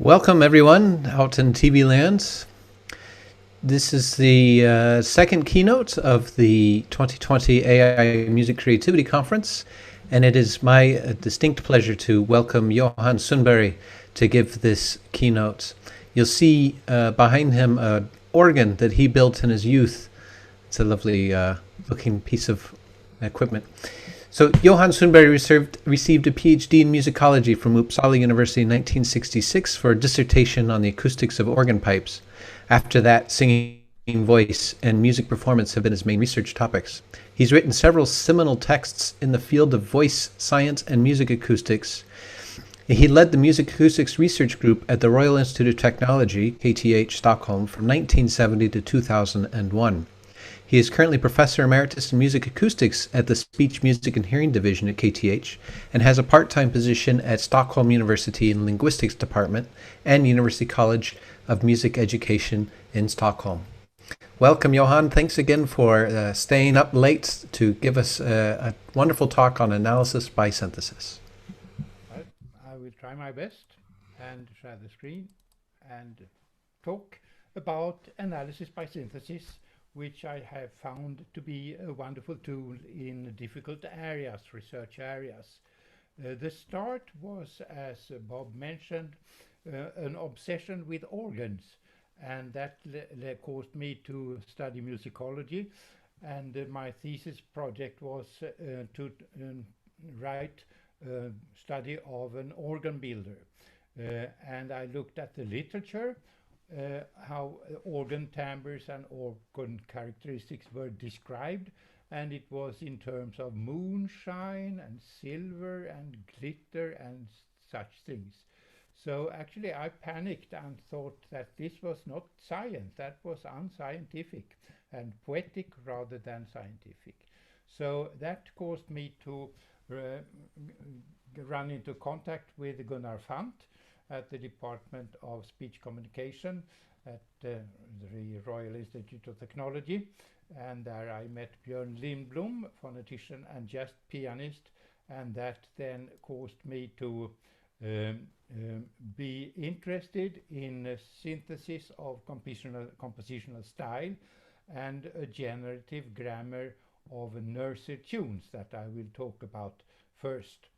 Welcome everyone out in TV land. This is the second keynote of the 2020 AI Music Creativity Conference, and it is my distinct pleasure to welcome Johan Sundberg to give this keynote. You'll see behind him an organ that he built in his youth. It's a lovely looking piece of equipment. So Johan Sundberg received a PhD in musicology from Uppsala University in 1966 for a dissertation on the acoustics of organ pipes. After that, singing, voice, and music performance have been his main research topics. He's written several seminal texts in the field of voice science and music acoustics. He led the Music Acoustics Research Group at the Royal Institute of Technology, KTH, Stockholm, from 1970 to 2001. He is currently Professor Emeritus in Music Acoustics at the Speech, Music and Hearing Division at KTH and has a part-time position at Stockholm University in Linguistics Department and University College of Music Education in Stockholm. Welcome, Johan. Thanks again for staying up late to give us a wonderful talk on analysis by synthesis. I will try my best and share the screen and talk about analysis by synthesis, which I have found to be a wonderful tool in difficult areas, research areas. The start was, as Bob mentioned, an obsession with organs, and that caused me to study musicology, and my thesis project was to write a study of an organ builder. And I looked at the literature, how organ timbres and organ characteristics were described, and it was in terms of moonshine and silver and glitter and such things. So actually I panicked and thought that this was not science, that was unscientific and poetic rather than scientific. So that caused me to run into contact with Gunnar Fant at the Department of Speech Communication at the Royal Institute of Technology, and there I met Björn Lindblom, phonetician and jazz pianist, and that then caused me to be interested in synthesis of compositional style and a generative grammar of nursery tunes that I will talk about first.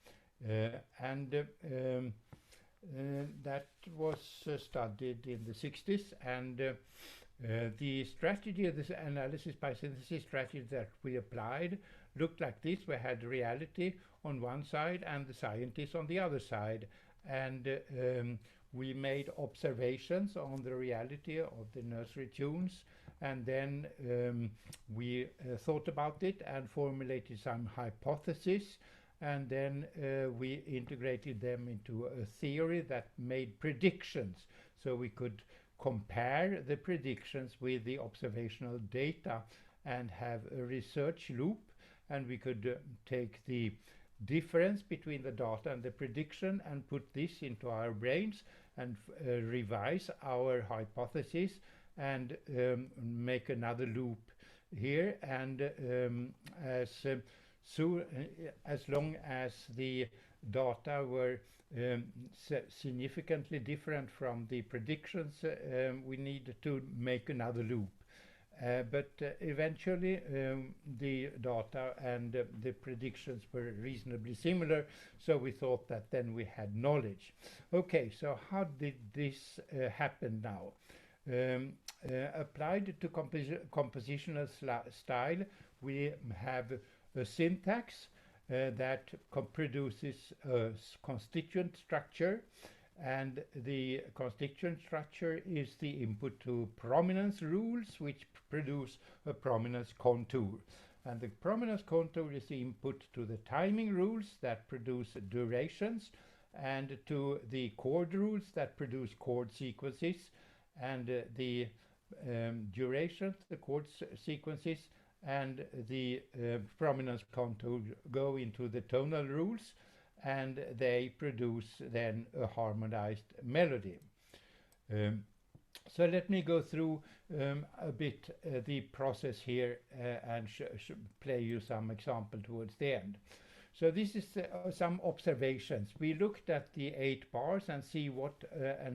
That was studied in the 60s, and the strategy of this analysis by synthesis strategy that we applied looked like this. We had reality on one side and the scientists on the other side, and we made observations on the reality of the nursery tunes, and then we thought about it and formulated some hypotheses, and then we integrated them into a theory that made predictions, so we could compare the predictions with the observational data and have a research loop, and we could take the difference between the data and the prediction and put this into our brains and revise our hypothesis and make another loop here, and as long as the data were significantly different from the predictions, we need to make another loop. But eventually the data and the predictions were reasonably similar, so we thought that then we had knowledge. Okay, so how did this happen now? Applied to compositional style, we have a syntax that produces a constituent structure, and the constituent structure is the input to prominence rules, which produce a prominence contour, and the prominence contour is the input to the timing rules that produce durations, and to the chord rules that produce chord sequences, and the durations, the chord sequences, and the prominence contour go into the tonal rules, and they produce then a harmonized melody. So let me go through a bit the process here and play you some example towards the end. So this is some observations. We looked at the 8 bars and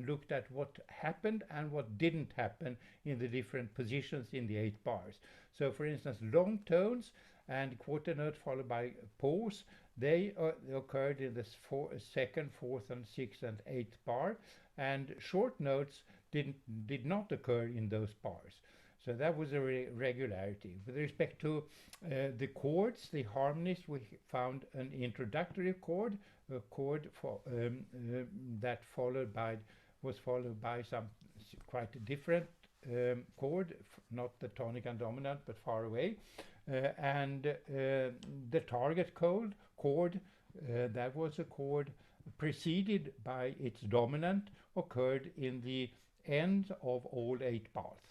looked at what happened and what didn't happen in the different positions in the 8 bars. So for instance, long tones and quarter note followed by pause, they occurred in the second, fourth, and sixth and eighth bar, and short notes did not occur in those bars. So that was a regularity. With respect to the chords, the harmonies, we found an introductory chord, a chord that was followed by some quite different chord, not the tonic and dominant, but far away. And the target chord, that was a chord preceded by its dominant, occurred in the end of all 8 bars.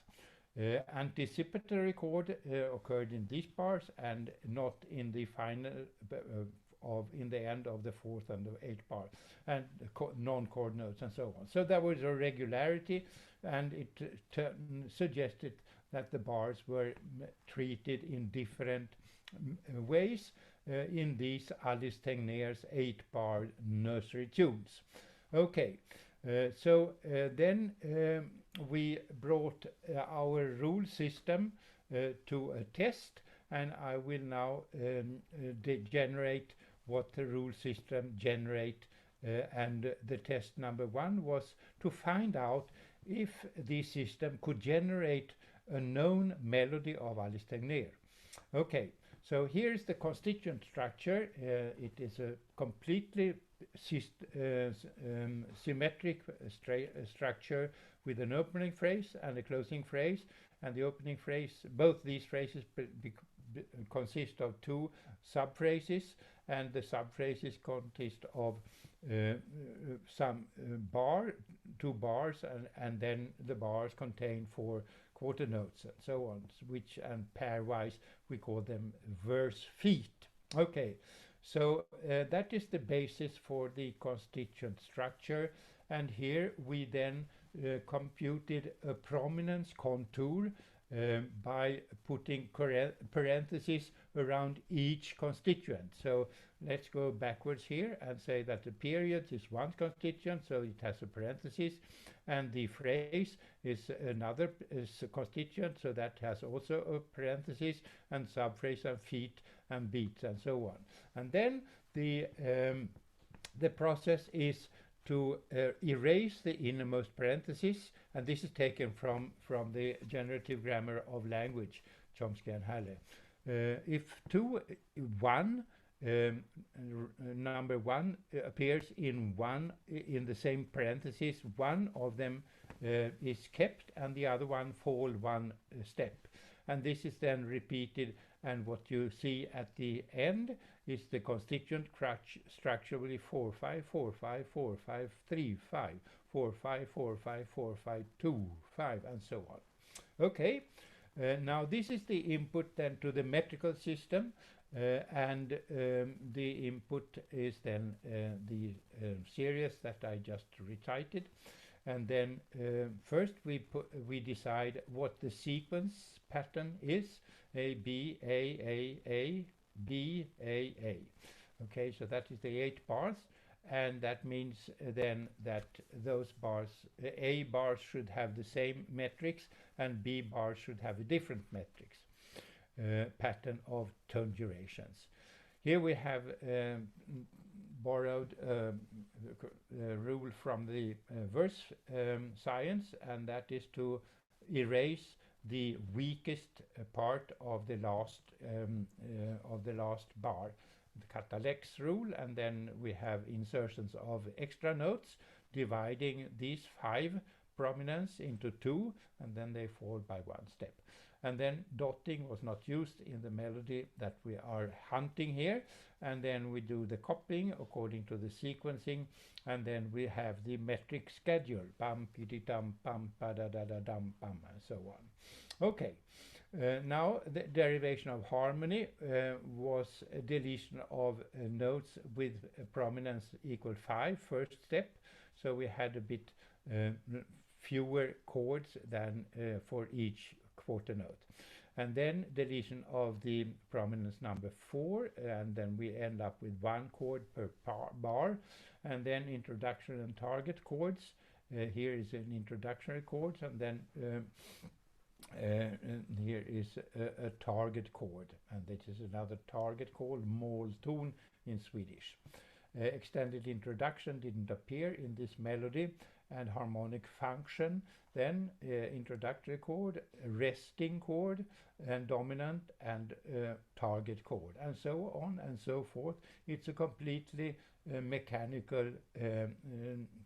Anticipatory chord occurred in these bars and not in the final in the end of the 4th and the 8th bar, and non-chord notes and so on. So there was a regularity, and it suggested that the bars were treated in different ways in these Alice Tegner's 8-bar nursery tunes. Okay, so then we brought our rule system to a test, and I will now generate what the rule system generate, and the test number 1 was to find out if the system could generate a known melody of Alice Tegner. Okay, so here's the constituent structure. It is a completely symmetric structure with an opening phrase and a closing phrase, and the opening phrase, both these phrases consist of 2 subphrases, and the subphrases consist of some 2 bars, and then the bars contain 4 quarter notes and so on, which, and pairwise we call them verse feet. Okay, so that is the basis for the constituent structure, and here we then computed a prominence contour by putting parentheses around each constituent. So let's go backwards here and say that the period is one constituent, so it has a parenthesis, and the phrase is another constituent, so that has also a parenthesis, and subphrase and feet and beats and so on. And then the process is to erase the innermost parenthesis, and this is taken from the generative grammar of language, Chomsky and Halle. If number 1 appears in the same parenthesis, one of them is kept and the other one fall 1 step, and this is then repeated, and what you see at the end is the constituent structure with 4 5 4 5 4 5 3 5 4 5 4 5 4 5 2 5 and so on. Okay, now this is the input then to the metrical system, and the input is then the series that I just recited, and then first we decide what the sequence pattern is: A B A B A. Okay, so that is the 8 bars, and that means then that those bars, A bars should have the same metrics and B bars should have a different metrics pattern of tone durations. Here we have borrowed a rule from the verse science, and that is to erase the weakest part of the last bar, the Catalex rule, and then we have insertions of extra notes dividing these 5 prominence into 2, and then they fall by 1 step. And then dotting was not used in the melody that we are hunting here, and then we do the copying according to the sequencing, and then we have the metric schedule, bam pidi dum bam ba da da da dum bam, and so on. Okay, now the derivation of harmony was a deletion of notes with prominence equal 5, first step, so we had a bit fewer chords than for each quarter note. and then deletion of the prominence number 4, and then we end up with 1 chord per bar, and then introduction and target chords. Here is an introductory chord, and then here is a target chord, and this is another target chord, målton in Swedish. Extended introduction didn't appear in this melody, and harmonic function, then introductory chord, resting chord, and dominant, and target chord, and so on and so forth. It's a completely mechanical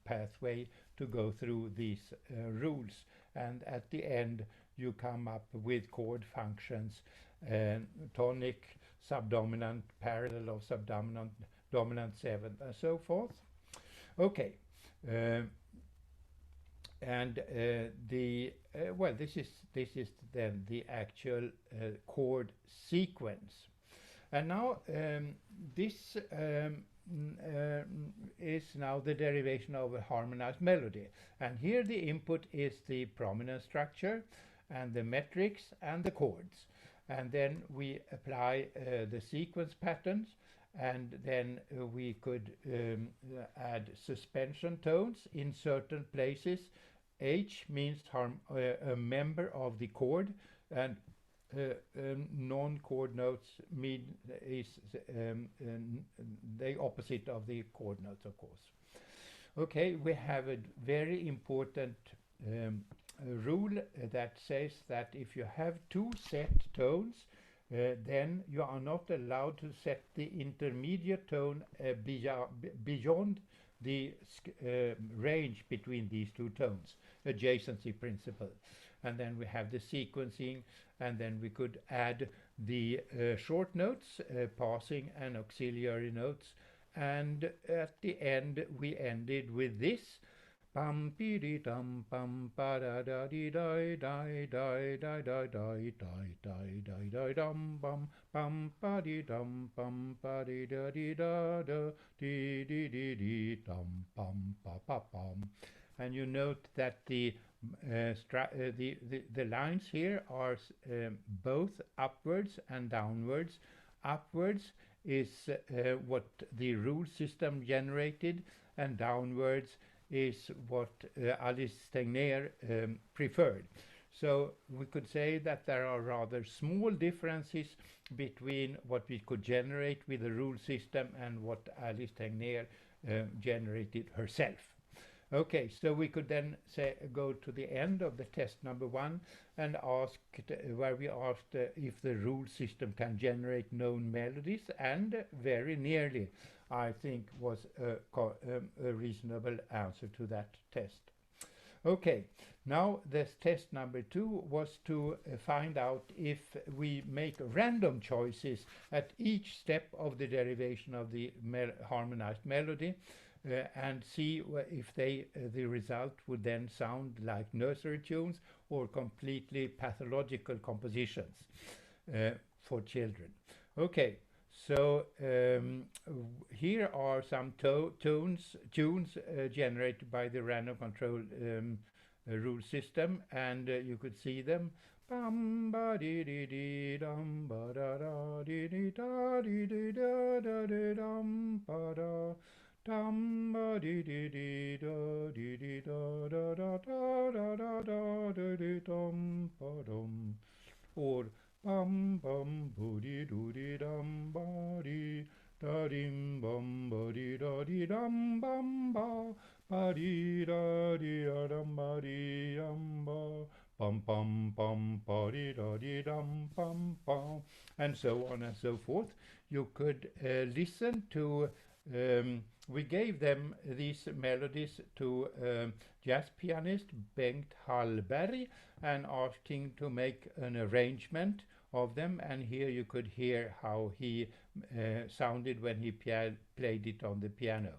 pathway to go through these rules, and at the end you come up with chord functions, tonic, subdominant, parallel of subdominant, dominant 7th, and so forth. Okay, and well, this is then the actual chord sequence, and now this is now the derivation of a harmonized melody, and here the input is the prominence structure and the metrics and the chords, and then we apply the sequence patterns, and then we could add suspension tones in certain places. H means a member of the chord, and non-chord notes mean is the opposite of the chord notes, of course. Okay, we have a very important rule that says that if you have 2 set tones, then you are not allowed to set the intermediate tone beyond the range between these 2 tones, adjacency principle. And then we have the sequencing, and then we could add the short notes, passing and auxiliary notes, and at the end we ended with this. Pam pi di dum pam pa da da di di di di di di di di di di dum bum pam pa di dum pam pa di da di da da di di di di dum pam pa pa pam. And you note that the lines here are both upwards and downwards. Upwards is what the rule system generated, and downwards is what Alice Tegner preferred. So we could say that there are rather small differences between what we could generate with the rule system and what Alice Tegner generated herself. Okay, so we could then go to the end of the test number 1 and where we asked if the rule system can generate known melodies, and very nearly, I think, was a reasonable answer to that test. Okay, now this test number 2 was to find out if we make random choices at each step of the derivation of the harmonized melody, and see if the result would then sound like nursery tunes or completely pathological compositions for children. Okay, so here are some tunes generated by the random control rule system, and you could see them. Bum ba di di di dum ba da da di di da di di da da di dum ba da. Dum ba di di di da di di da da da da da da da da di dum ba dum, or bum bum boo di do di dum ba di da dim bum ba di da di dum bum ba di da di dum ba di ba bum bum bum ba di da di dum bum bum, and so on and so forth. You could listen to. We gave them these melodies to jazz pianist Bengt Hallberg and asked him to make an arrangement of them, and here you could hear how he sounded when he played it on the piano.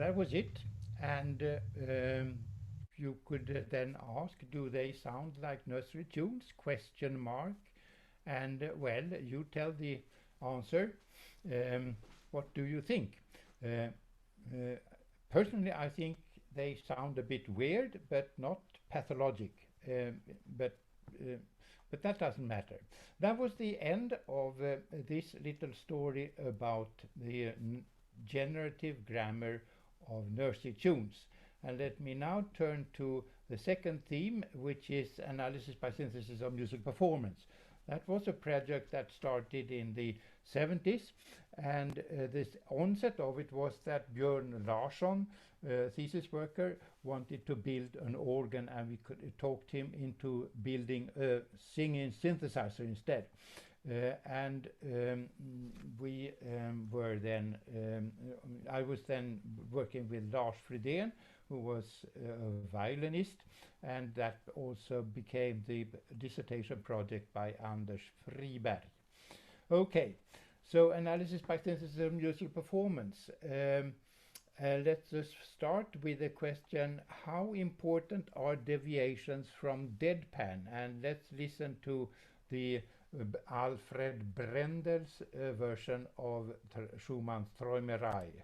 that was it. And you could then ask, do they sound like nursery tunes? Question mark. And well, you tell the answer. What do you think? Personally, I think they sound a bit weird, but not pathologic. But that doesn't matter. That was the end of this little story about the generative grammar of nursery tunes. And let me now turn to the second theme, which is analysis by synthesis of music performance. That was a project that started in the 70s, and this onset of it was that Björn Larsson, thesis worker, wanted to build an organ, and we talked him into building a singing synthesizer instead. We were then, I was then working with Larf Frydén, who was a violinist, and that also became the dissertation project by Anders Friberg. Okay, so analysis by synthesis of musical performance. Let's just start with the question, how important are deviations from deadpan? And let's listen to the Alfred Brendel's version of Schumann's Träumerei.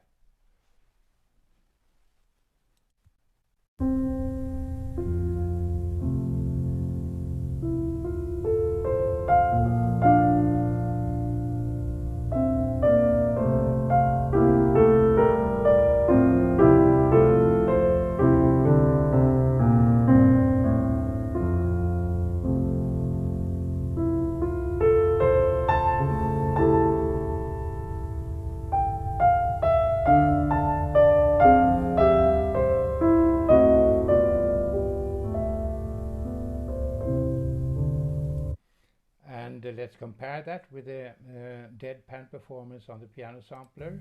Let's compare that with the deadpan performance on the piano sampler.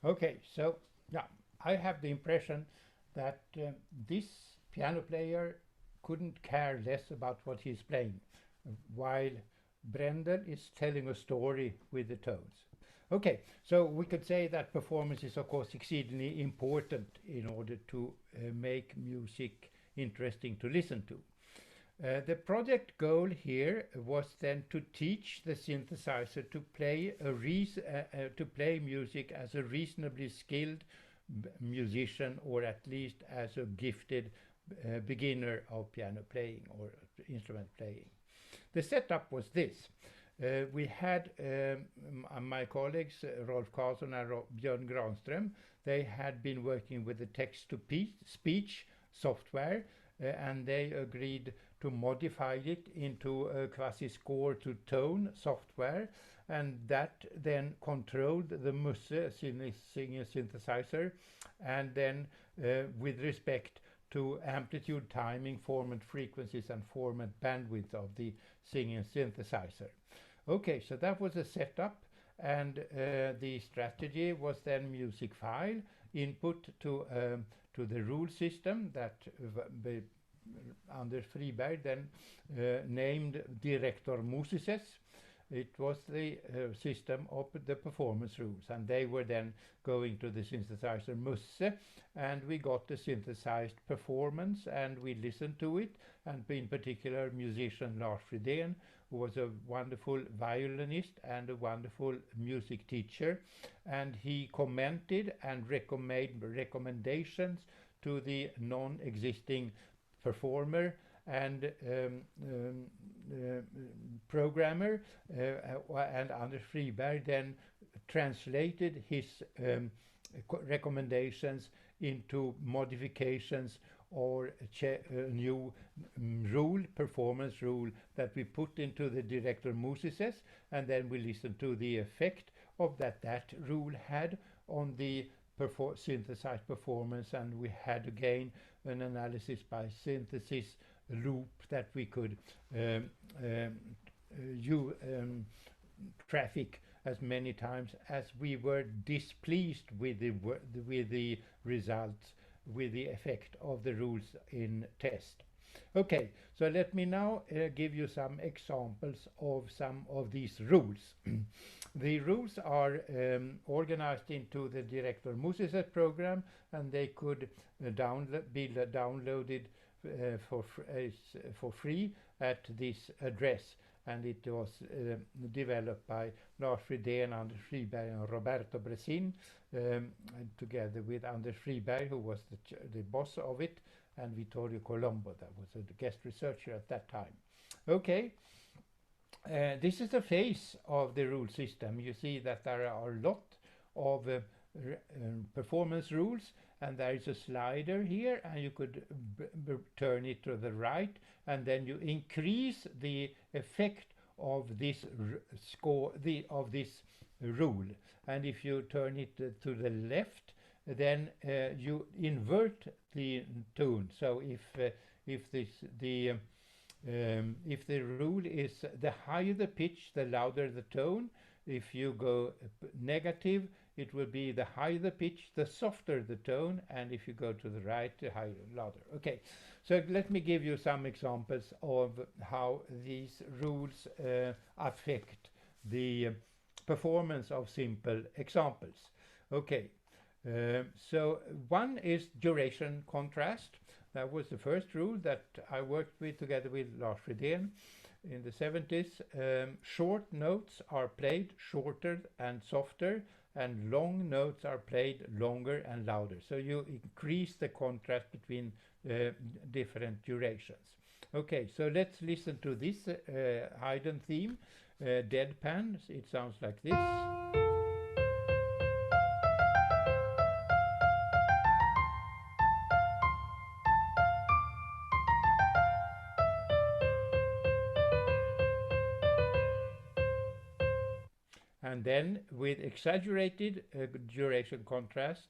Okay, so yeah, I have the impression that this piano player couldn't care less about what he's playing, while Brendel is telling a story with the tones. Okay, so we could say that performance is of course exceedingly important in order to make music interesting to listen to. The project goal here was then to teach the synthesizer to play music as a reasonably skilled musician, or at least as a gifted beginner of piano playing or instrument playing. The setup was this. We had my colleagues Rolf Karlsson and Björn Granström. They had been working with the text-to-speech software, and they agreed to modify it into a quasi-score-to-tone software, and that then controlled the MusES singing synthesizer, and then with respect to amplitude, timing, format frequencies, and format bandwidth of the singing synthesizer. Okay, so that was a setup, and the strategy was then music file input to the rule system that Anders Friberg then named Director MusES. It was the system of the performance rules, and they were then going to the synthesizer MusES, and we got the synthesized performance, and we listened to it, and in particular musician Larf Frydén, who was a wonderful violinist and a wonderful music teacher, and he commented and recommendations to the non-existing performer and programmer, and Anders Friberg then translated his recommendations into modifications or a new performance rule that we put into the Director MusES, and then we listened to the effect of that rule had on the synthesized performance, and we had again an analysis by synthesis loop that we could traffic as many times as we were displeased with the results, with the effect of the rules in test. Okay, so let me now give you some examples of some of these rules. The rules are organized into the Director MusES program, and they could be downloaded for free at this address. And it was developed by Larf Frydén, Anders Friberg, and Roberto Bresin, together with Anders Friberg, who was the boss of it, and Vittorio Colombo, that was a guest researcher at that time. Okay, this is the face of the rule system. You see that there are a lot of performance rules, and there is a slider here, and you could turn it to the right, and then you increase the effect of this of this rule. And if you turn it to the left, then you invert the tone. So if the rule is the higher the pitch, the louder the tone. If you go negative, it will be the higher the pitch, the softer the tone, and if you go to the right, the higher, louder. Okay, so let me give you some examples of how these rules affect the performance of simple examples. Okay, so one is duration contrast. That was the first rule that I worked with together with Larf Frydén in the 70s. Short notes are played shorter and softer, and long notes are played longer and louder. So you increase the contrast between different durations. Okay, so let's listen to this Haydn theme, deadpan. It sounds like this. And then with exaggerated duration contrast.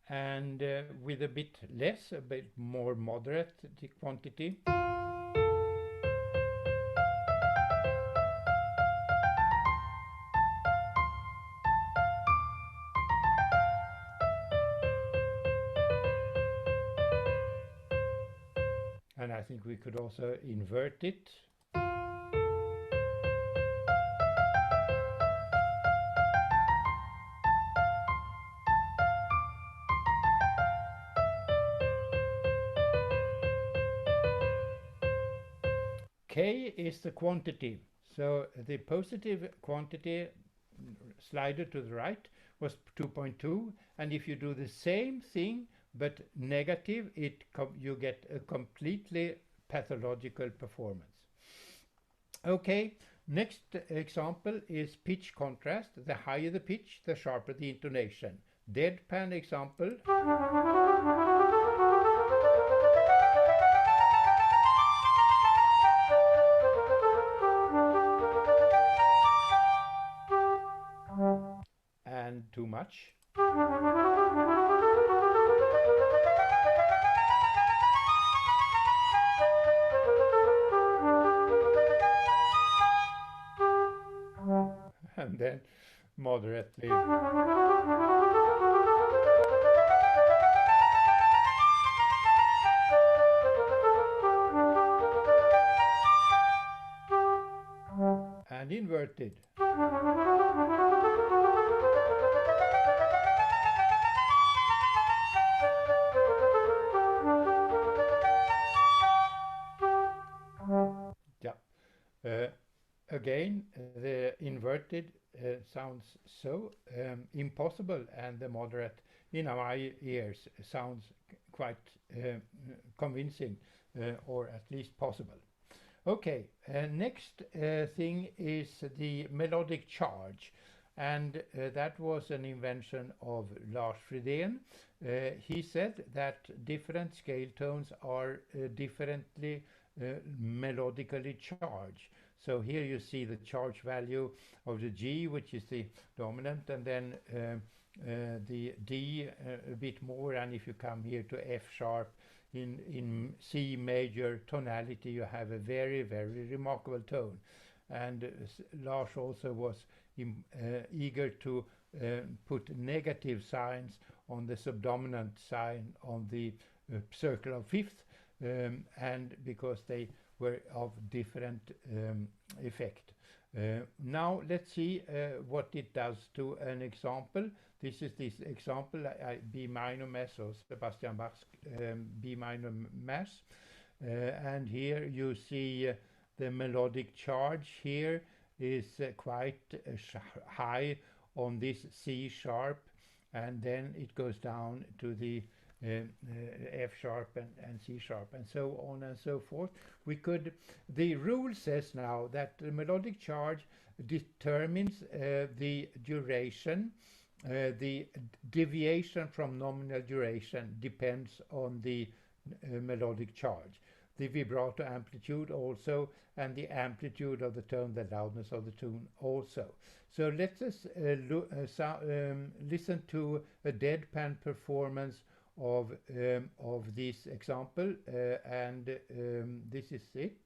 And with a bit less, a bit more moderate quantity. And I think we could also invert it. K is the quantity. So the positive quantity slider to the right was 2.2, and if you do the same thing but negative, you get a completely pathological performance. Okay, next example is pitch contrast. The higher the pitch, the sharper the intonation. Deadpan example. And too much. And then moderately. And inverted. Yeah. Again, the inverted sounds so impossible, and the moderate, in my ears, sounds quite convincing, or at least possible. Okay, next thing is the melodic charge. and that was an invention of Larf Frydén. He said that different scale tones are differently melodically charged. So here you see the charge value of the G, which is the dominant, and then the D a bit more, and if you come here to F sharp in C major tonality, you have a very, very remarkable tone. And Lars also was eager to put negative signs on the subdominant sign on the circle of fifth, and because they were of different effect. Now let's see what it does to an example. This is this example, B minor Mass, or Sebastian Bach's B minor Mass. And here you see the melodic charge here is quite high on this C sharp, and then it goes down to the F sharp and C sharp, and so on and so forth. The rule says now that the melodic charge determines the duration. The deviation from nominal duration depends on the melodic charge. The vibrato amplitude also, and the amplitude of the tone, the loudness of the tune also. So let us listen to a deadpan performance of this example, and this is it.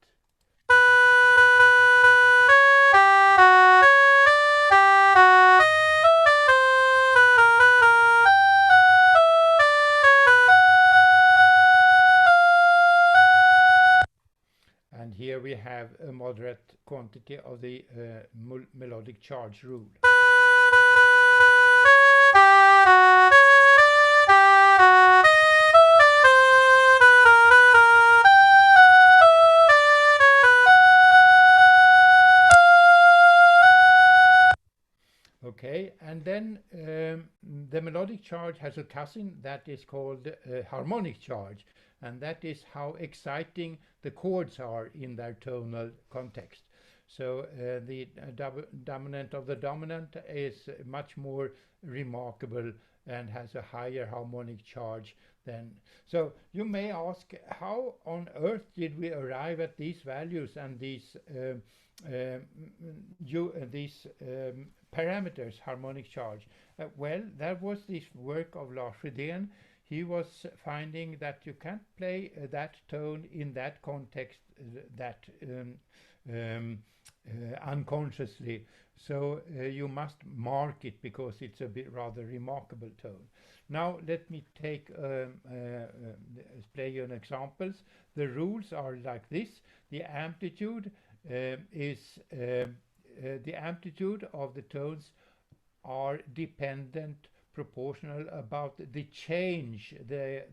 And here we have a moderate quantity of the melodic charge rule. Okay, and then the melodic charge has a cousin that is called harmonic charge, and that is how exciting the chords are in their tonal context. So the dominant of the dominant is much more remarkable and has a higher harmonic charge than. So you may ask, how on earth did we arrive at these values and these parameters, harmonic charge? Well, that was this work of Larf Frydén. He was finding that you can't play that tone in that context unconsciously. So you must mark it because it's a bit rather remarkable tone. Now let me play you an examples. The rules are like this. The amplitude the amplitude of the tones are dependent proportional about the change, the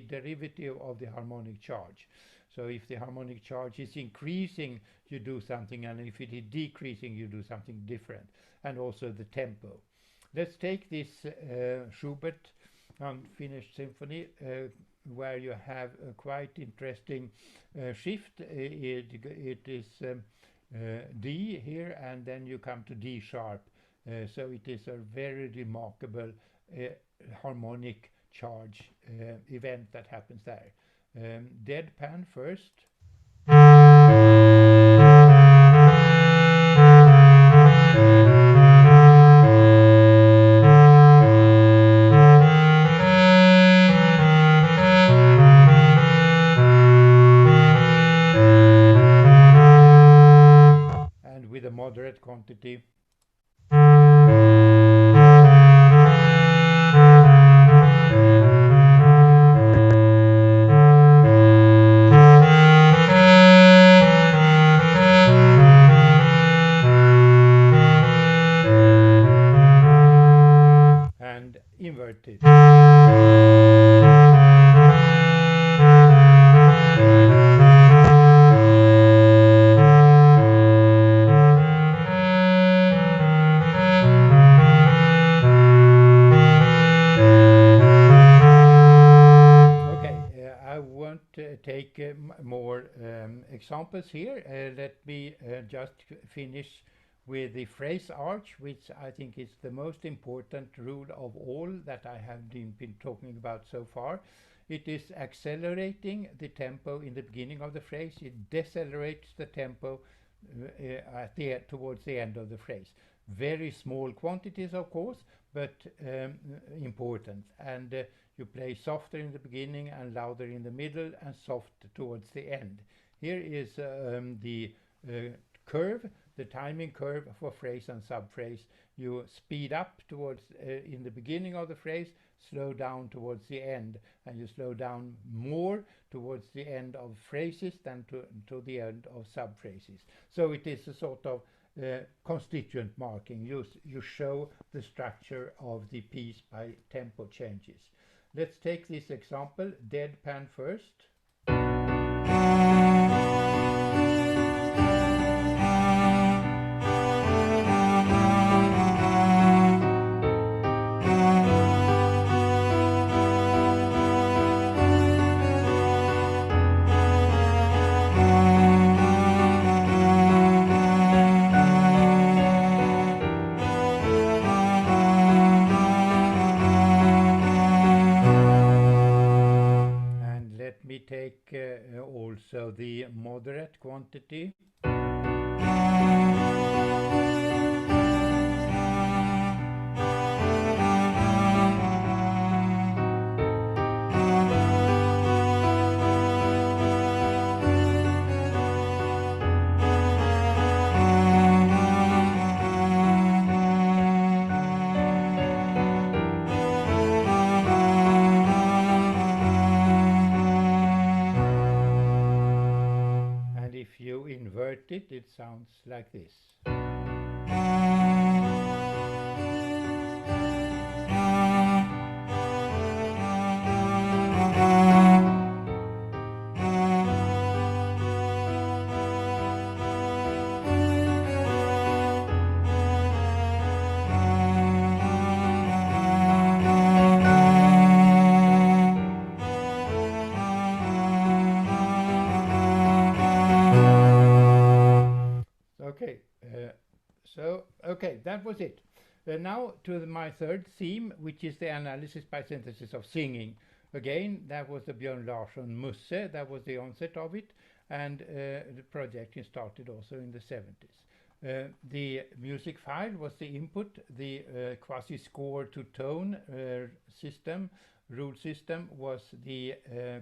derivative of the harmonic charge. So if the harmonic charge is increasing, you do something, and if it is decreasing, you do something different, and also the tempo. Let's take this Schubert unfinished symphony, where you have a quite interesting shift. It is D here, and then you come to D sharp. So it is a very remarkable harmonic charge event that happens there. Deadpan first. And with a moderate quantity. And inverted. I won't take more examples here. Let me just finish with the phrase arch, which I think is the most important rule of all that I have been talking about so far. It is accelerating the tempo in the beginning of the phrase. It decelerates the tempo towards the end of the phrase. Very small quantities, of course, but important. And you play softer in the beginning and louder in the middle and soft towards the end. Here is the curve, the timing curve for phrase and subphrase. You speed up towards in the beginning of the phrase, slow down towards the end, and you slow down more towards the end of phrases than to the end of subphrases. So it is a sort of constituent marking. You show the structure of the piece by tempo changes. Let's take this example, deadpan first. Take also the moderate quantity. It sounds like this. Okay, that was it. Now to my third theme, which is the analysis by synthesis of singing. Again, that was the Björn Larsson MusES, that was the onset of it, and the project started also in the 70s. The music file was the input, the quasi-score to tone system, rule system was the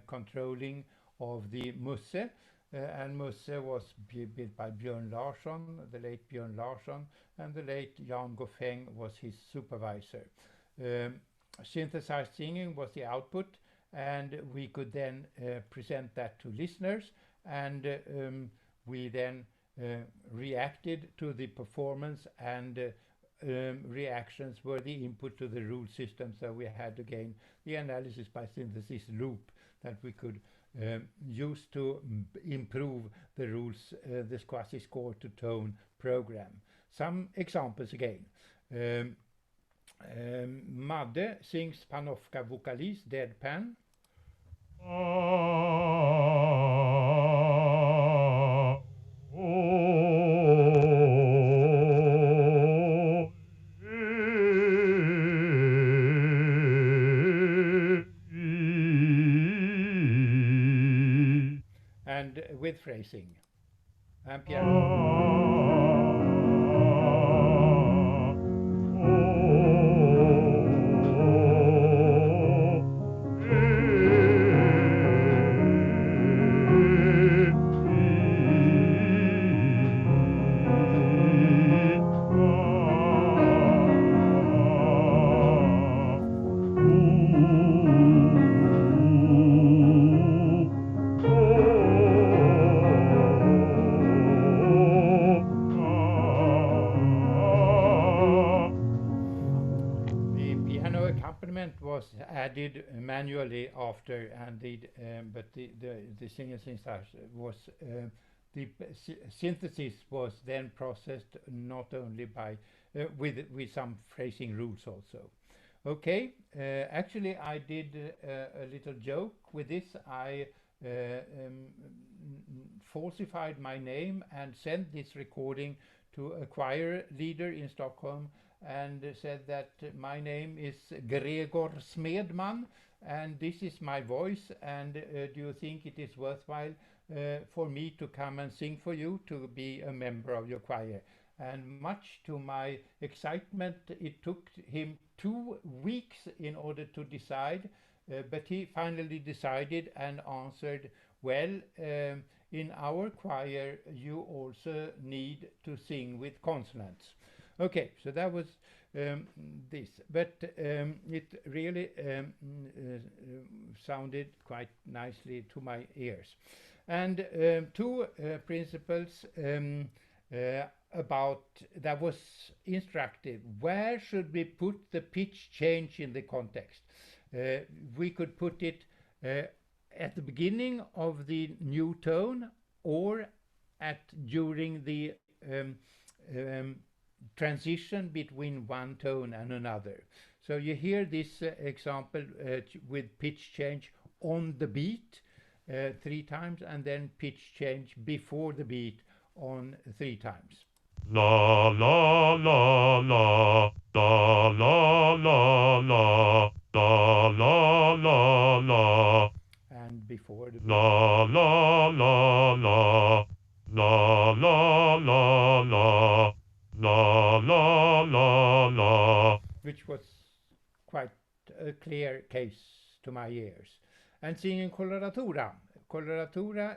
controlling of the MusES. And MusES was built by Björn Larsson, the late Björn Larsson, and the late Jan Goffeng was his supervisor. Synthesized singing was the output, and we could then present that to listeners, and we then reacted to the performance, and reactions were the input to the rule system. So we had again the analysis by synthesis loop that we could used to improve the rules, this quasi-score to tone program. Some examples again. Madde sings Panofka Vokalis, deadpan. And with phrasing and piano. Was added manually after, and but the singer synthesizer was the synthesis was then processed not only by with some phrasing rules also. Okay, actually I did a little joke with this. I falsified my name and sent this recording to a choir leader in Stockholm and said that my name is Gregor Smedman and this is my voice, and do you think it is worthwhile for me to come and sing for you, to be a member of your choir? And much to my excitement, it took him 2 weeks in order to decide, but he finally decided and answered, well, in our choir you also need to sing with consonants. Okay, so that was this, but it really sounded quite nicely to my ears. And 2 principles about that was instructive. Where should we put the pitch change in the context? We could put it at the beginning of the new tone or during the transition between one tone and another. So you hear this example with pitch change on the beat 3 times, and then pitch change before the beat on 3 times. La la la la la la la la la la la la, and before the beat. La la la la la la la la la la la la, which was quite a clear case to my ears. And singing coloratura. Coloratura,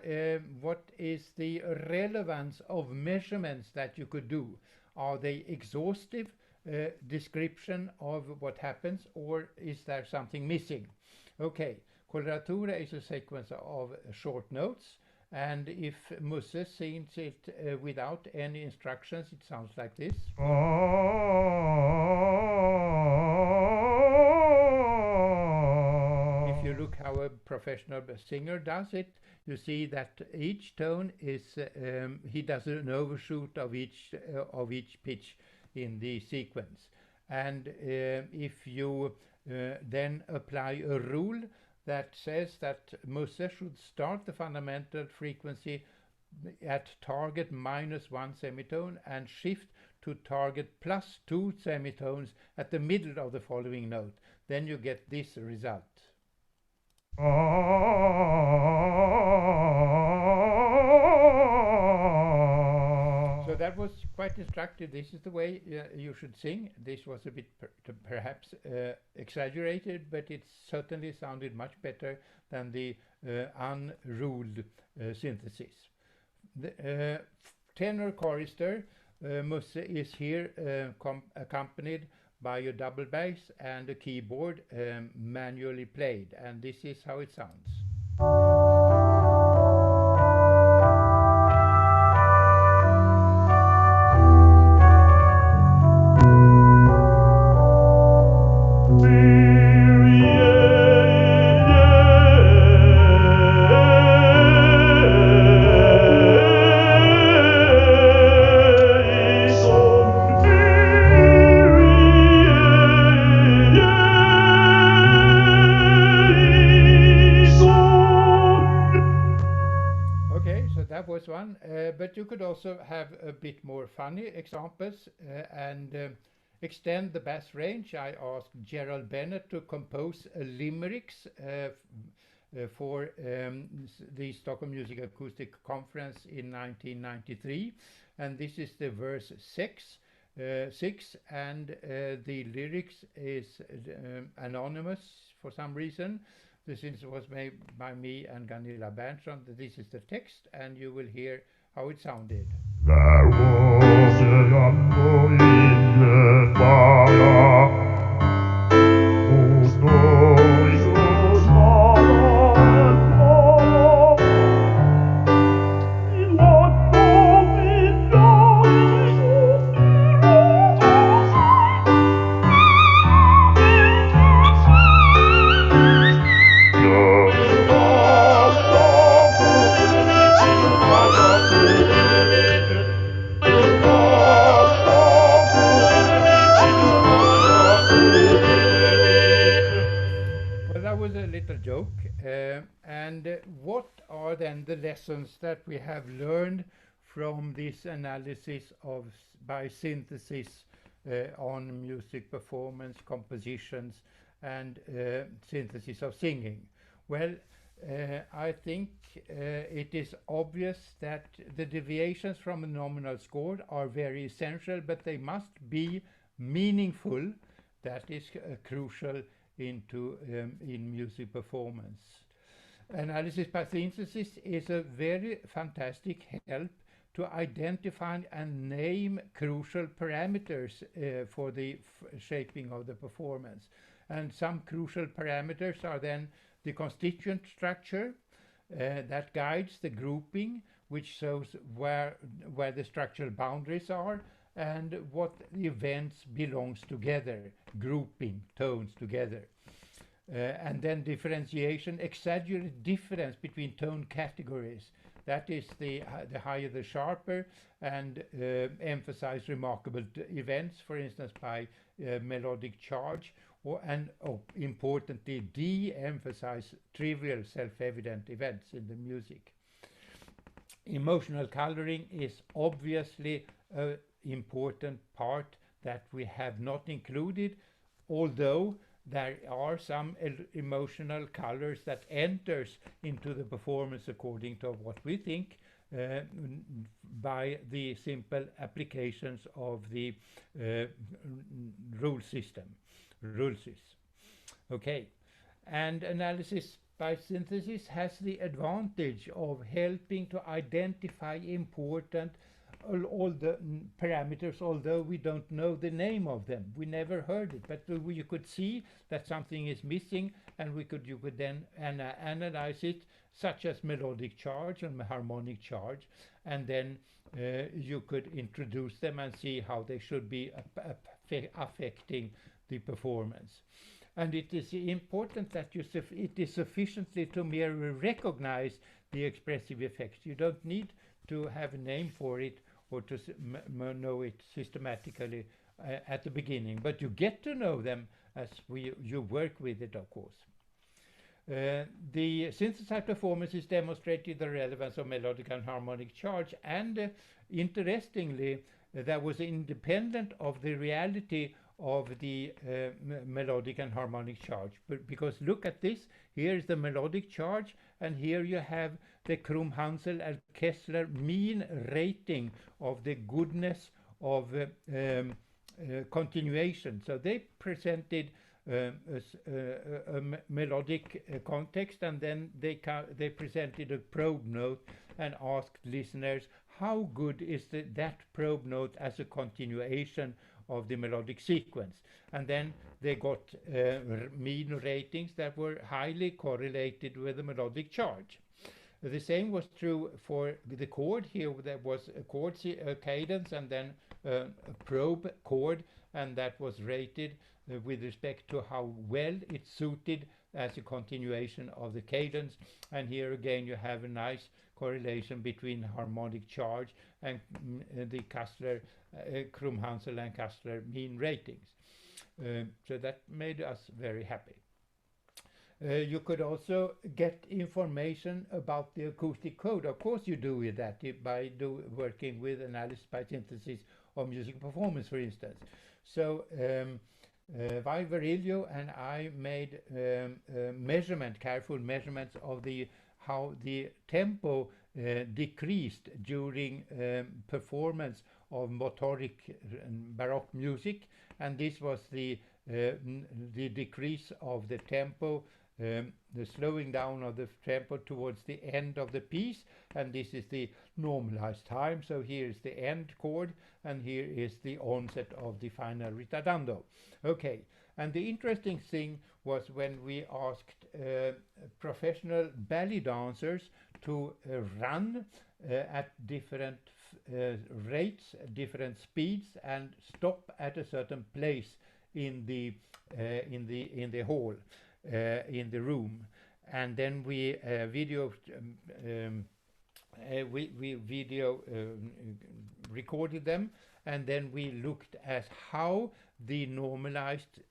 what is the relevance of measurements that you could do? Are they exhaustive description of what happens, or is there something missing? Okay, coloratura is a sequence of short notes, and if MusES sings it without any instructions, it sounds like this. If you look how a professional singer does it, you see that each tone is he does an overshoot of each pitch in the sequence. And if you then apply a rule that says that MusES should start the fundamental frequency at target -1 semitone and shift to target +2 semitones at the middle of the following note, then you get this result. So that was quite instructive. This is the way you should sing. This was a bit perhaps exaggerated, but it certainly sounded much better than the unruled synthesis. The tenor chorister, MusES is here accompanied by a double bass and a keyboard manually played, and this is how it sounds. One, but you could also have a bit more funny examples and extend the bass range. I asked Gerald Bennett to compose limericks for the Stockholm Music Acoustic Conference in 1993, and this is the verse 6, and the lyrics is anonymous for some reason. This was made by me and Gunilla Berntsson. This is the text, and you will hear how it sounded. There was a young boy in the fire, whose voice was hollow and hollow. In what moment died so spirit. lessons that we have learned from this analysis of by synthesis on music performance, compositions, and synthesis of singing? Well, I think it is obvious that the deviations from a nominal score are very essential, but they must be meaningful. That is crucial into in music performance. Analysis by synthesis is a very fantastic help to identify and name crucial parameters for the shaping of the performance. And some crucial parameters are then the constituent structure that guides the grouping, which shows where the structural boundaries are and what events belongs together, grouping tones together. And then differentiation, exaggerate difference between tone categories. That is the higher the sharper, and emphasize remarkable events, for instance, by melodic charge, and importantly, de-emphasize trivial self-evident events in the music. Emotional coloring is obviously an important part that we have not included, although there are some emotional colors that enters into the performance according to what we think by the simple applications of the rule system. Okay, and analysis by synthesis has the advantage of helping to identify important all the parameters, although we don't know the name of them. We never heard it, but you could see that something is missing, and you could then analyze it, such as melodic charge and harmonic charge, and then you could introduce them and see how they should be affecting the performance. And it is important that it is sufficiently to merely recognize the expressive effects. You don't need to have a name for it or to know it systematically at the beginning, but you get to know them as you work with it, of course. The synthesized performance is demonstrated the relevance of melodic and harmonic charge, and interestingly, that was independent of the reality of the melodic and harmonic charge. Because look at this, here is the melodic charge, and here you have the Krumm-Hansel and Kessler mean rating of the goodness of continuation. So they presented a melodic context, and then they presented a probe note and asked listeners how good is that probe note as a continuation of the melodic sequence. And then they got mean ratings that were highly correlated with the melodic charge. The same was true for the chord. Here there was a chord cadence and then a probe chord, and that was rated with respect to how well it suited as a continuation of the cadence. And here again you have a nice correlation between harmonic charge and the Kessler, Krumm-Hansel and Kessler mean ratings. So that made us very happy. You could also get information about the acoustic code. Of course you do with that by working with analysis by synthesis of music performance, for instance. So Viverillo and I made careful measurements of how the tempo decreased during performance of motoric Baroque music, and this was the decrease of the tempo, the slowing down of the tempo towards the end of the piece, and this is the normalized time. So here is the end chord, and here is the onset of the final ritardando. Okay, and the interesting thing was when we asked professional ballet dancers to run at different rates, different speeds, and stop at a certain place in the hall, in the room, and then we recorded them, and then we looked at how the normalized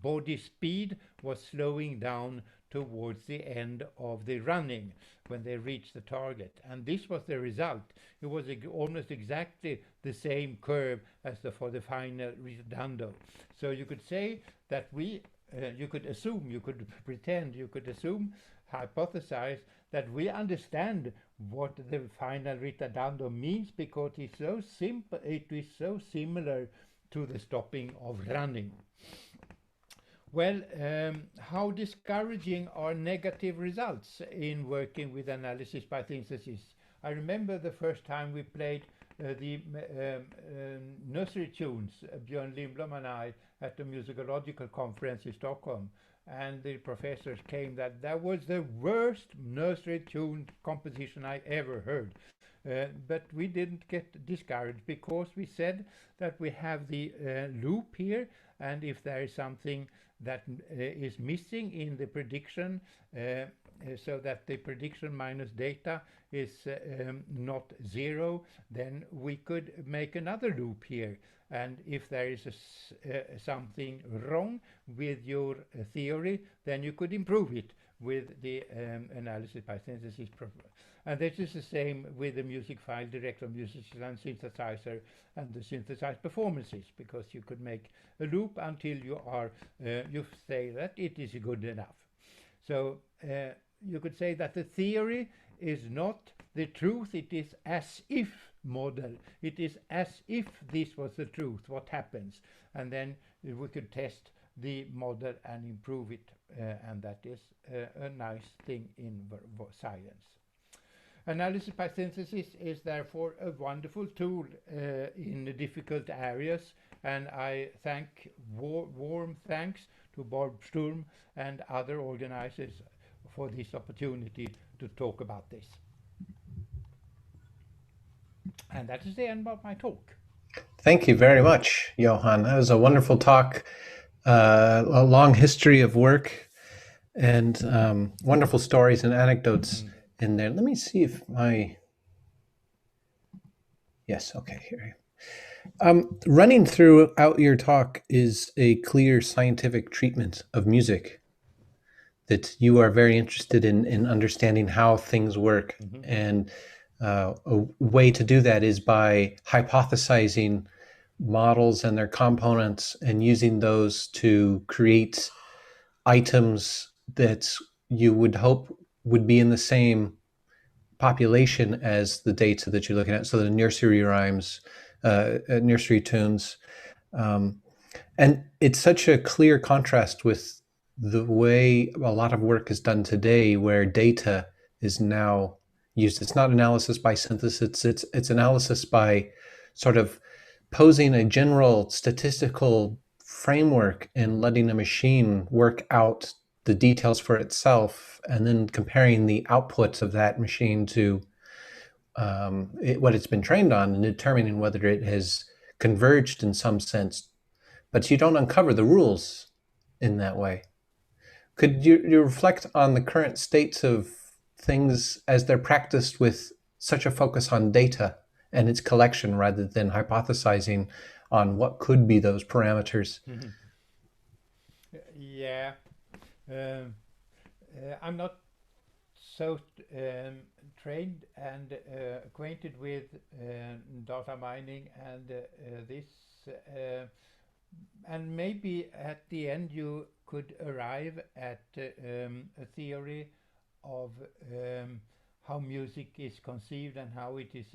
body speed was slowing down towards the end of the running when they reached the target. And this was the result. It was almost exactly the same curve as for the final redondo. So you could say that you could assume, you could pretend, you could assume, hypothesize that we understand what the final redondo means because it's so simple, it is so similar to the stopping of running. Well, how discouraging are negative results in working with analysis by synthesis? I remember the first time we played the nursery tunes, Björn Lindblom and I, at the musicological conference in Stockholm. And the professors came that was the worst nursery tune composition I ever heard. But we didn't get discouraged because we said that we have the loop here, and if there is something that is missing in the prediction, so that the prediction minus data is not zero, then we could make another loop here. And if there is something wrong with your theory, then you could improve it with the analysis by synthesis. And this is the same with the music file director, musician and synthesizer, and the synthesized performances, because you could make a loop until you say that it is good enough. So you could say that the theory is not the truth, it is as if model. It is as if this was the truth, what happens. And then we could test the model and improve it. And that is a nice thing in science. Analysis by synthesis is therefore a wonderful tool in the difficult areas. And I thank warm thanks to Bob Sturm and other organizers for this opportunity to talk about this. And that is the end of my talk. Thank you very much, Johan. That was a wonderful talk, a long history of work, and wonderful stories and anecdotes in there. Let me see if yes, okay, here. Running throughout your talk is a clear scientific treatment of music, that you are very interested in understanding how things work. And a way to do that is by hypothesizing models and their components and using those to create items that you would hope would be in the same population as the data that you're looking at. So the nursery rhymes, nursery tunes. And it's such a clear contrast with the way a lot of work is done today, where data is now used. It's not analysis by synthesis, it's analysis by sort of posing a general statistical framework and letting a machine work out the details for itself, and then comparing the outputs of that machine to what it's been trained on, and determining whether it has converged in some sense. But you don't uncover the rules in that way. Could you reflect on the current states of things as they're practiced with such a focus on data and its collection rather than hypothesizing on what could be those parameters? Yeah, I'm not so trained and acquainted with data mining and this, and maybe at the end you could arrive at a theory of how music is conceived and how it is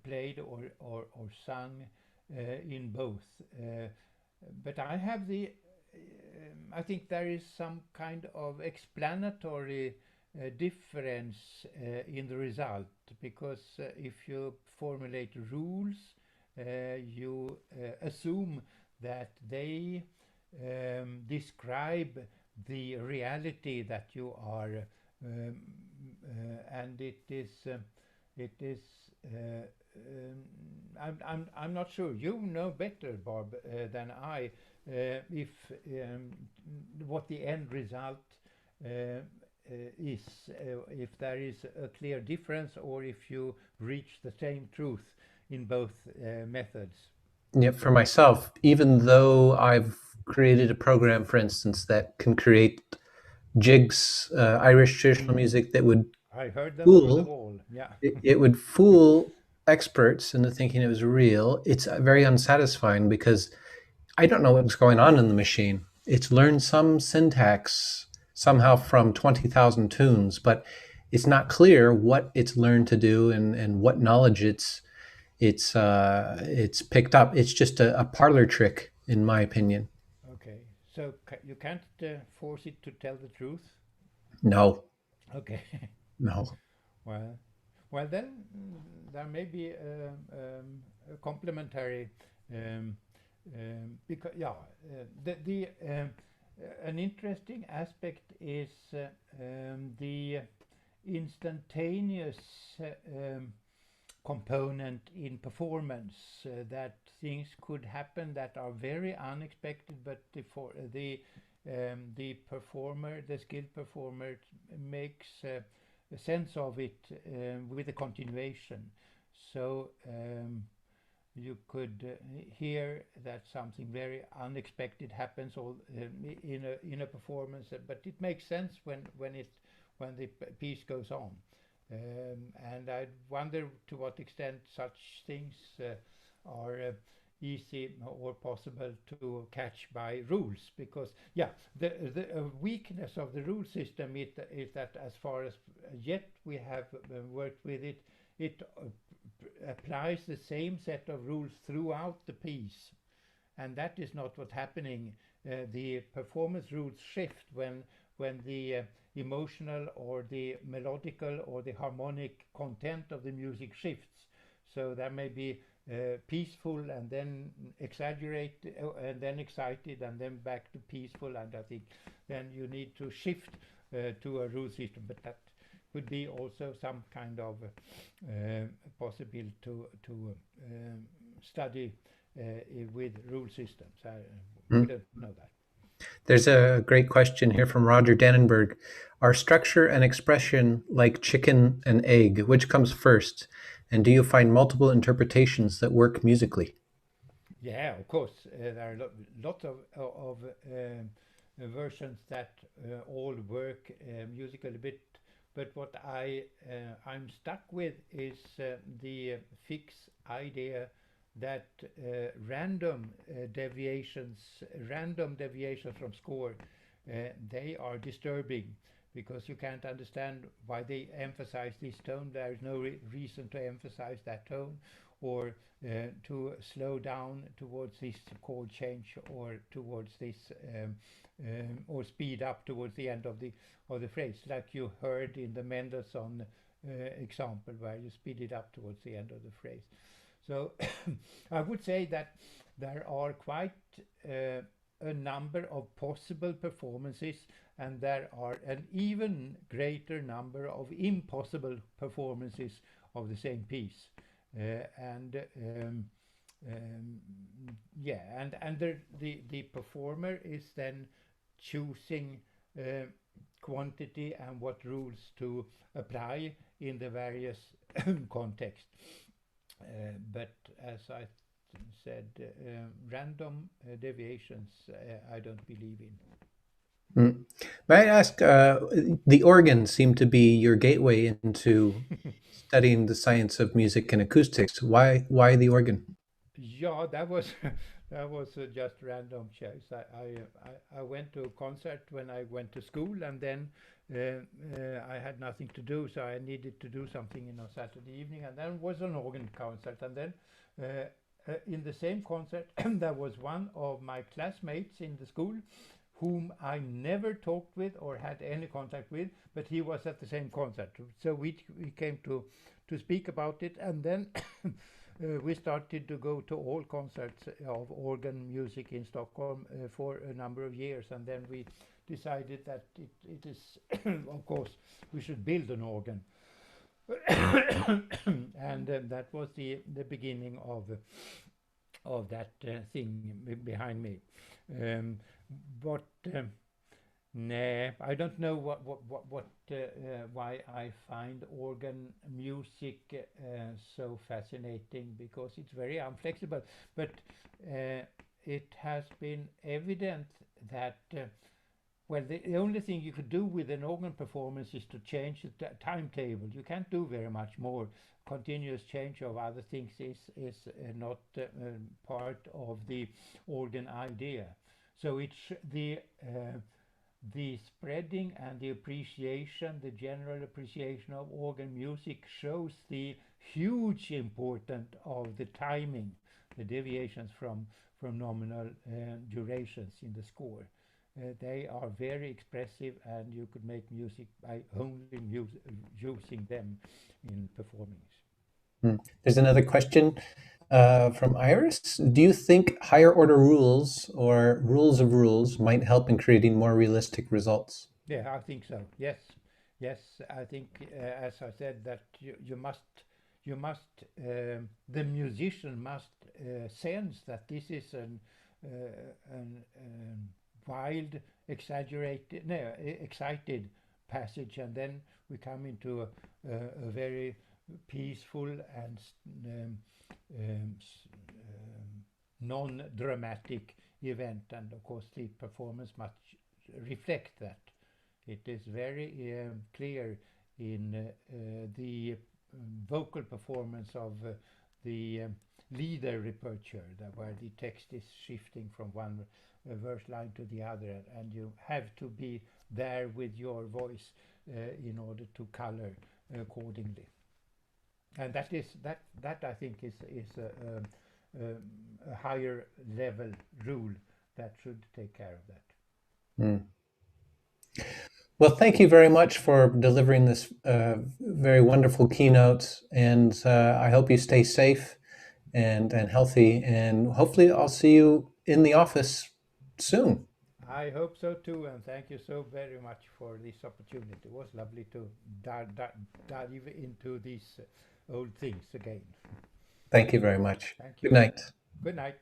played or sung in both. But I have I think there is some kind of explanatory difference in the result, because if you formulate rules, you assume that they describe the reality that you are, and it is. I'm not sure. You know better, Bob, than I, if what the end result is, if there is a clear difference, or if you reach the same truth in both methods. Yeah, for myself, even though I've created a program, for instance, that can create jigs, Irish traditional music that would I heard them through the fool wall. Yeah. it would fool experts into thinking it was real. It's very unsatisfying because I don't know what's going on in the machine. It's learned some syntax somehow from 20,000 tunes, but it's not clear what it's learned to do and what knowledge it's picked up. It's just a parlor trick, in my opinion. Okay. So you can't force it to tell the truth. No, Okay. no. Well, well then there may be a complementary because yeah, the an interesting aspect is the instantaneous component in performance, that things could happen that are very unexpected, but the performer, the skilled performer, makes a sense of it with a continuation. So you could hear that something very unexpected happens all in a performance, but it makes sense when the piece goes on. And I wonder to what extent such things are easy or possible to catch by rules, because yeah, the weakness of the rule system is that as far as yet we have worked with it, it applies the same set of rules throughout the piece, and that is not what's happening. The performance rules shift when the emotional or the melodical or the harmonic content of the music shifts. So there may be peaceful and then exaggerate and then excited and then back to peaceful, and I think then you need to shift to a rule system, but that could be also some kind of possible to study with rule systems. We don't know that. There's a great question here from Roger Dannenberg. Are structure and expression like chicken and egg? Which comes first? And do you find multiple interpretations that work musically? Yeah, of course. There are lots of versions that all work musically, but what I'm stuck with is the fixed idea that random deviations from score, they are disturbing, because you can't understand why they emphasize this tone. There is no reason to emphasize that tone, or to slow down towards this chord change, or towards this or speed up towards the end of the phrase, like you heard in the Mendelssohn example, where you speed it up towards the end of the phrase. So I would say that there are quite a number of possible performances, and there are an even greater number of impossible performances of the same piece. And the performer is then choosing quantity and what rules to apply in the various contexts. But as I said, random deviations I don't believe in. May I ask, the organ seemed to be your gateway into studying the science of music and acoustics. Why the organ? Yeah, that was that was just random choice. I went to a concert when I went to school, and then I had nothing to do, so I needed to do something on Saturday evening, and then was an organ concert, and then in the same concert there was one of my classmates in the school whom I never talked with or had any contact with, but he was at the same concert, so we came to speak about it, and then we started to go to all concerts of organ music in Stockholm for a number of years, and then we decided that it is of course we should build an organ. And that was the beginning of that thing behind me. But nah, I don't know why I find organ music so fascinating, because it's very unflexible. But it has been evident that Well, the only thing you could do with an organ performance is to change the timetable. You can't do very much more. Continuous change of other things is not part of the organ idea. So it's the spreading and the appreciation, the general appreciation of organ music shows the huge importance of the timing, the deviations from nominal durations in the score. They are very expressive, and you could make music by only using them in performings. There's another question from Iris. Do you think higher order rules or rules of rules might help in creating more realistic results? Yeah, I think so. Yes, yes. I think, as I said, that you must, the musician must sense that this is an wild, exaggerated, no, excited passage, and then we come into a very peaceful and non-dramatic event, and of course the performance must reflect that. It is very clear in the vocal performance of the leader repertoire, where the text is shifting from one verse line to the other, and you have to be there with your voice in order to color accordingly. And that I think is a higher level rule that should take care of that. Well, thank you very much for delivering this very wonderful keynote, and I hope you stay safe and healthy, and hopefully I'll see you in the office soon. I hope so too, and thank you so very much for this opportunity. It was lovely to dive into these old things again. Thank you very much. Thank you. Good night. Good night.